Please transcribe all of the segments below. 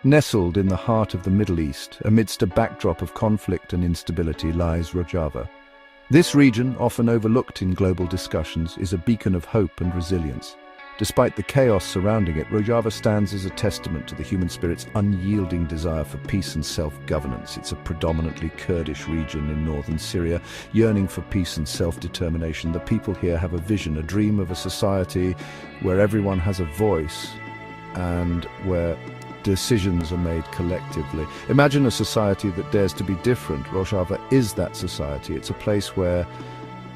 Nestled in the heart of the Middle East, amidst a backdrop of conflict and instability, lies Rojava. This region, often overlooked in global discussions, is a beacon of hope and resilience. Despite the chaos surrounding it, Rojava stands as a testament to the human spirit's unyielding desire for peace and self-governance. It's a predominantly Kurdish region in Northern Syria, yearning for peace and self-determination. The people here have a vision, a dream of a society where everyone has a voice and where decisions are made collectively. Imagine a society that dares to be different. Rojava is that society. It's a place where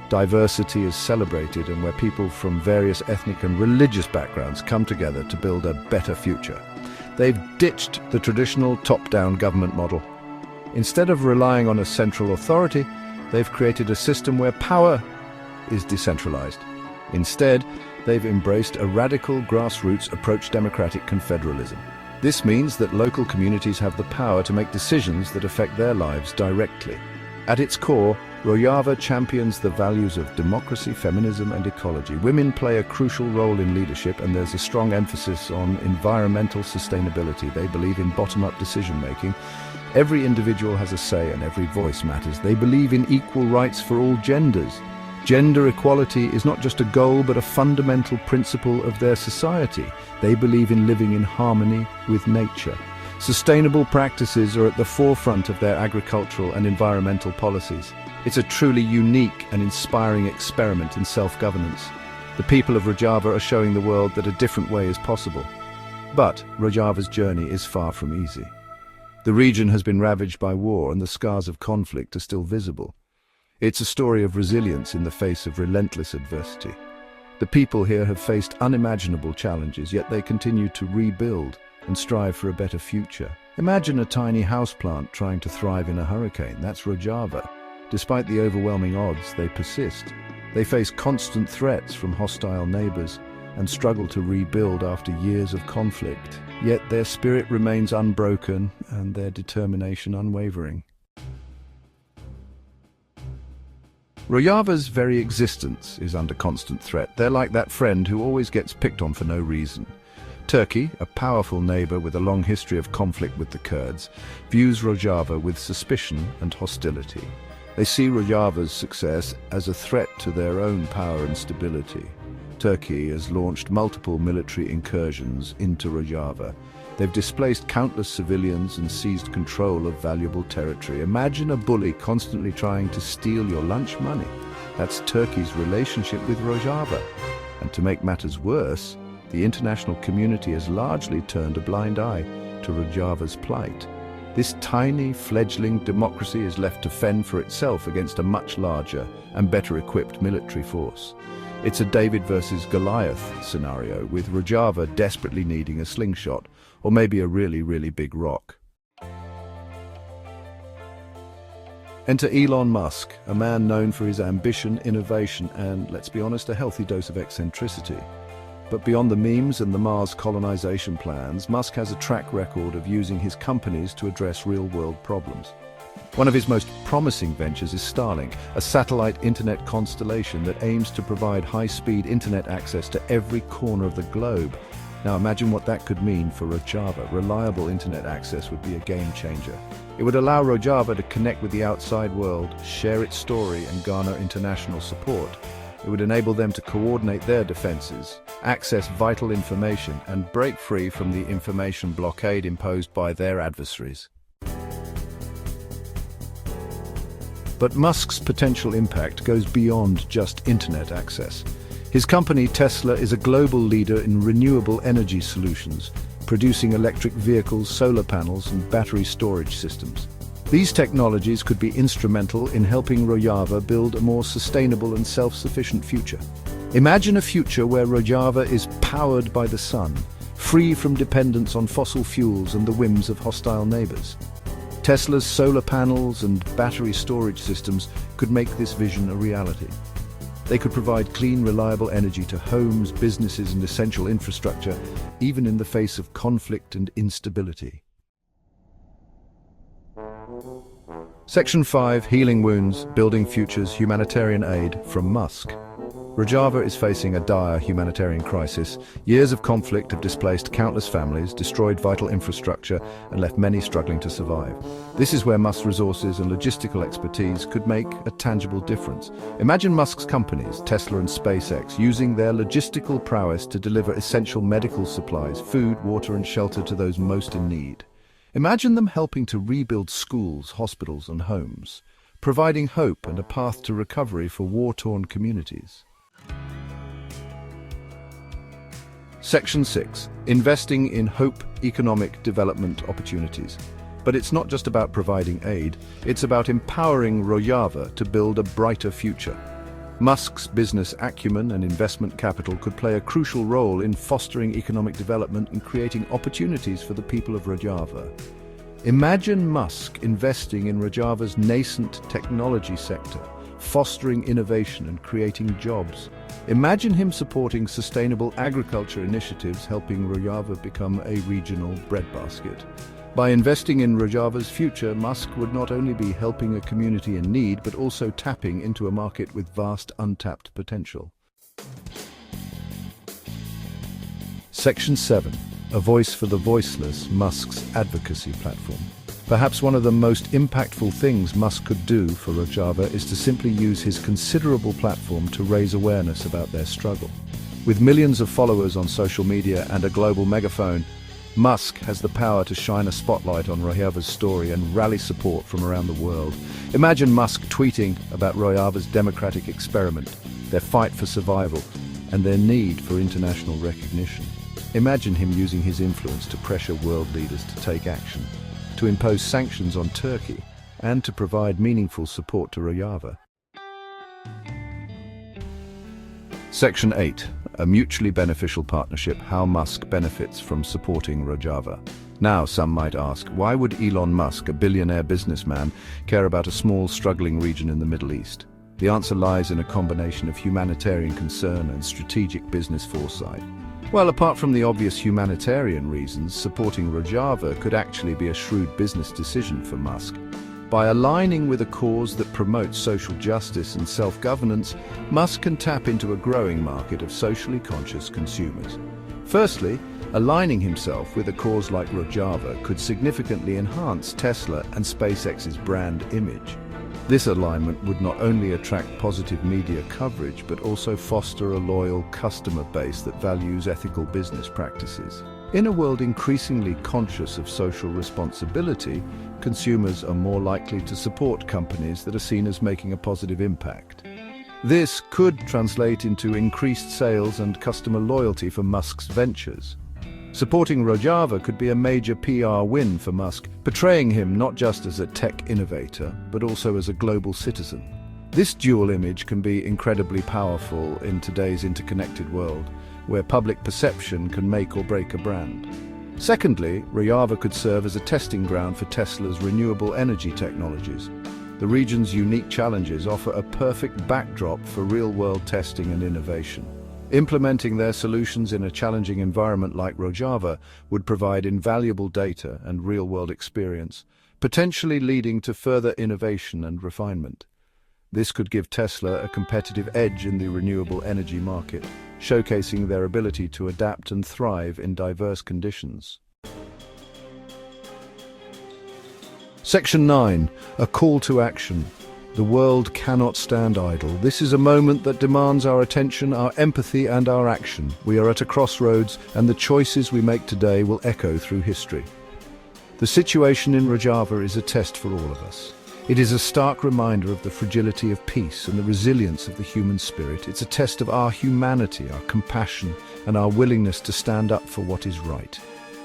diversity is celebrated and where people from various ethnic and religious backgrounds come together to build a better future. They've ditched the traditional top-down government model. Instead of relying on a central authority, they've created a system where power is decentralized. Instead, they've embraced a radical grassroots approach, democratic confederalism. This means that local communities have the power to make decisions that affect their lives directly. At its core, Rojava champions the values of democracy, feminism, and ecology. Women play a crucial role in leadership, and there's a strong emphasis on environmental sustainability. They believe in bottom-up decision-making. Every individual has a say and every voice matters. They believe in equal rights for all genders. Gender equality is not just a goal, but a fundamental principle of their society. They believe in living in harmony with nature. Sustainable practices are at the forefront of their agricultural and environmental policies. It's a truly unique and inspiring experiment in self-governance. The people of Rojava are showing the world that a different way is possible. But Rojava's journey is far from easy. The region has been ravaged by war, and the scars of conflict are still visible. It's a story of resilience in the face of relentless adversity. The people here have faced unimaginable challenges, yet they continue to rebuild and strive for a better future. Imagine a tiny houseplant trying to thrive in a hurricane. That's Rojava. Despite the overwhelming odds, they persist. They face constant threats from hostile neighbors and struggle to rebuild after years of conflict. Yet their spirit remains unbroken and their determination unwavering. Rojava's very existence is under constant threat. They're like that friend who always gets picked on for no reason. Turkey, a powerful neighbor with a long history of conflict with the Kurds, views Rojava with suspicion and hostility. They see Rojava's success as a threat to their own power and stability. Turkey has launched multiple military incursions into Rojava. They've displaced countless civilians and seized control of valuable territory. Imagine a bully constantly trying to steal your lunch money. That's Turkey's relationship with Rojava. And to make matters worse, the international community has largely turned a blind eye to Rojava's plight. This tiny, fledgling democracy is left to fend for itself against a much larger and better equipped military force. It's a David versus Goliath scenario, with Rojava desperately needing a slingshot, or maybe a really big rock. Enter Elon Musk, a man known for his ambition, innovation, and, let's be honest, a healthy dose of eccentricity. But beyond the memes and the Mars colonization plans, Musk has a track record of using his companies to address real-world problems. One of his most promising ventures is Starlink, a satellite internet constellation that aims to provide high-speed internet access to every corner of the globe. Now imagine what that could mean for Rojava. Reliable internet access would be a game changer. It would allow Rojava to connect with the outside world, share its story, and garner international support. It would enable them to coordinate their defenses, access vital information, and break free from the information blockade imposed by their adversaries. But Musk's potential impact goes beyond just internet access. His company, Tesla, is a global leader in renewable energy solutions, producing electric vehicles, solar panels, and battery storage systems. These technologies could be instrumental in helping Rojava build a more sustainable and self-sufficient future. Imagine a future where Rojava is powered by the sun, free from dependence on fossil fuels and the whims of hostile neighbors. Tesla's solar panels and battery storage systems could make this vision a reality. They could provide clean, reliable energy to homes, businesses, and essential infrastructure, even in the face of conflict and instability. Section 5, Healing Wounds, Building Futures, Humanitarian Aid, from Musk. Rojava is facing a dire humanitarian crisis. Years of conflict have displaced countless families, destroyed vital infrastructure, and left many struggling to survive. This is where Musk's resources and logistical expertise could make a tangible difference. Imagine Musk's companies, Tesla and SpaceX, using their logistical prowess to deliver essential medical supplies, food, water, and shelter to those most in need. Imagine them helping to rebuild schools, hospitals, and homes, providing hope and a path to recovery for war-torn communities. Section 6. Investing in hope, economic development opportunities. But it's not just about providing aid, it's about empowering Rojava to build a brighter future. Musk's business acumen and investment capital could play a crucial role in fostering economic development and creating opportunities for the people of Rojava. Imagine Musk investing in Rojava's nascent technology sector, fostering innovation and creating jobs. Imagine him supporting sustainable agriculture initiatives, helping Rojava become a regional breadbasket. By investing in Rojava's future, Musk would not only be helping a community in need, but also tapping into a market with vast untapped potential. Section 7. A voice for the voiceless, Musk's advocacy platform. Perhaps one of the most impactful things Musk could do for Rojava is to simply use his considerable platform to raise awareness about their struggle. With millions of followers on social media and a global megaphone, Musk has the power to shine a spotlight on Rojava's story and rally support from around the world. Imagine Musk tweeting about Rojava's democratic experiment, their fight for survival, and their need for international recognition. Imagine him using his influence to pressure world leaders to take action, to impose sanctions on Turkey, and to provide meaningful support to Rojava. Section 8. A mutually beneficial partnership, how Musk benefits from supporting Rojava. Now, some might ask, why would Elon Musk, a billionaire businessman, care about a small, struggling region in the Middle East? The answer lies in a combination of humanitarian concern and strategic business foresight. Well, apart from the obvious humanitarian reasons, supporting Rojava could actually be a shrewd business decision for Musk. By aligning with a cause that promotes social justice and self-governance, Musk can tap into a growing market of socially conscious consumers. Firstly, aligning himself with a cause like Rojava could significantly enhance Tesla and SpaceX's brand image. This alignment would not only attract positive media coverage, but also foster a loyal customer base that values ethical business practices. In a world increasingly conscious of social responsibility, consumers are more likely to support companies that are seen as making a positive impact. This could translate into increased sales and customer loyalty for Musk's ventures. Supporting Rojava could be a major PR win for Musk, portraying him not just as a tech innovator, but also as a global citizen. This dual image can be incredibly powerful in today's interconnected world, where public perception can make or break a brand. Secondly, Rojava could serve as a testing ground for Tesla's renewable energy technologies. The region's unique challenges offer a perfect backdrop for real-world testing and innovation. Implementing their solutions in a challenging environment like Rojava would provide invaluable data and real-world experience, potentially leading to further innovation and refinement. This could give Tesla a competitive edge in the renewable energy market, showcasing their ability to adapt and thrive in diverse conditions. Section 9. A call to action. The world cannot stand idle. This is a moment that demands our attention, our empathy, and our action. We are at a crossroads, and the choices we make today will echo through history. The situation in Rojava is a test for all of us. It is a stark reminder of the fragility of peace and the resilience of the human spirit. It's a test of our humanity, our compassion, and our willingness to stand up for what is right.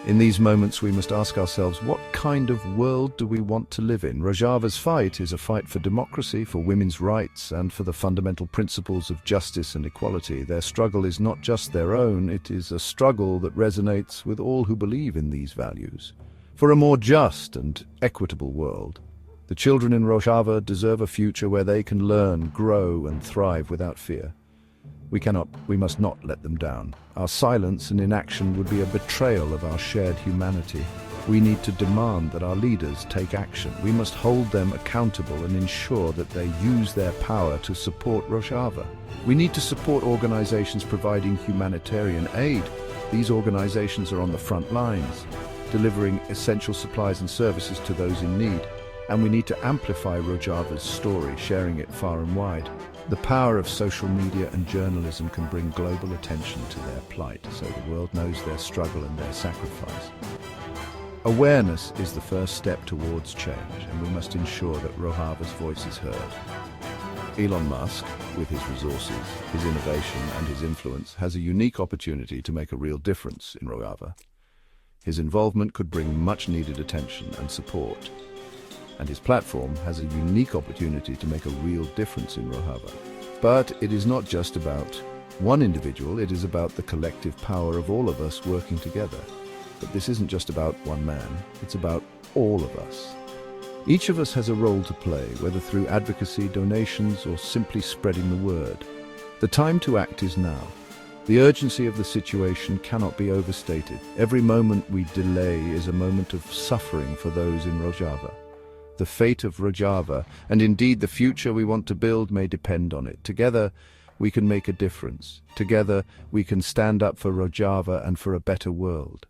In these moments, we must ask ourselves, what kind of world do we want to live in? Rojava's fight is a fight for democracy, for women's rights, and for the fundamental principles of justice and equality. Their struggle is not just their own, it is a struggle that resonates with all who believe in these values. For a more just and equitable world, the children in Rojava deserve a future where they can learn, grow, and thrive without fear. We must not let them down. Our silence and inaction would be a betrayal of our shared humanity. We need to demand that our leaders take action. We must hold them accountable and ensure that they use their power to support Rojava. We need to support organizations providing humanitarian aid. These organizations are on the front lines, delivering essential supplies and services to those in need. And we need to amplify Rojava's story, sharing it far and wide. The power of social media and journalism can bring global attention to their plight, so the world knows their struggle and their sacrifice. Awareness is the first step towards change, and we must ensure that Rojava's voice is heard. Elon Musk, with his resources, his innovation and his influence, has a unique opportunity to make a real difference in Rojava. His involvement could bring much-needed attention and support, and his platform has a unique opportunity to make a real difference in Rojava. But it is not just about one individual, it is about the collective power of all of us working together. But this isn't just about one man, it's about all of us. Each of us has a role to play, whether through advocacy, donations, or simply spreading the word. The time to act is now. The urgency of the situation cannot be overstated. Every moment we delay is a moment of suffering for those in Rojava. The fate of Rojava, and indeed the future we want to build, may depend on it. Together, we can make a difference. Together, we can stand up for Rojava and for a better world.